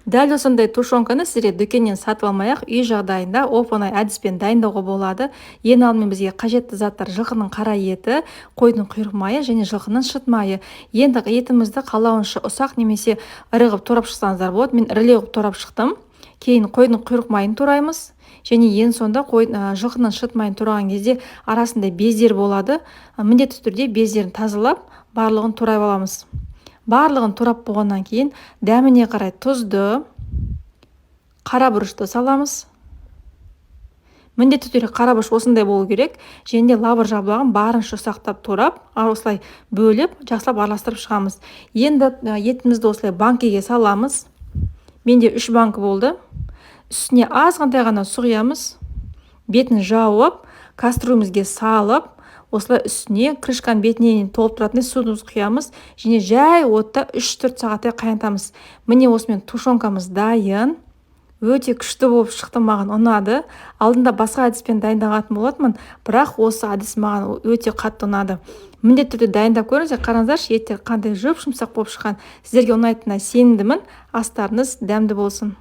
Дәл осындай тушенканы сіздер дүкеннен сатып алмай-ақ үй жағдайында оп-оңай әдіспен дайындауға болады. Ең алдымен бізге қажетті заттар жылқының қара еті, қойдың құйрық майы және жылқының шыт майы. Енді етімізді қалауынша ұсақ немесе ірі қылып турап шықсаңыздар болады. Мен ірілеу қылып турап шықтым. Кейін қойдың құйрық майын тураймыз. Және ең сонда жылқының шыт майын тураған кезде арасында бездер болады. Міндетті түрде бездерін тазалап, барлығын турап аламыз. Барлығын турап болғаннан кейін дәміне қарай тұзды, қара бұрышты саламыз. Міндетті түрде қара бұрыш осындай болу керек. Және де лавр жабылғанын барынша ұсақтап турап, осылай бөліп, жақсылап араластырып шығамыз. Енді етімізді осылай банкеге саламыз. Менде 3 банкі болды. Үстіне азғантай ғана су құямыз. Бетін жауып, кастрюлемізге салып, осылай үстіне крышканың бетіне толып тұратындай суымызды құямыз. Және жай отта 3-4 сағаттай қайнатамыз. Міне осымен тушенкамыз дайын. Өте күшті болып шықты, маған ұнады. Алдында басқа әдіспен дайындағатын болатынмын, бірақ осы әдіс маған өте қатты ұнады. Міндетті түрде дайындап көріңіздер, қараңыздаршы, еттер қандай жұп-жұмсақ болып шыққан. Сіздерге ұнайтынына сенімдімін. Астарыңыз дәмді болсын.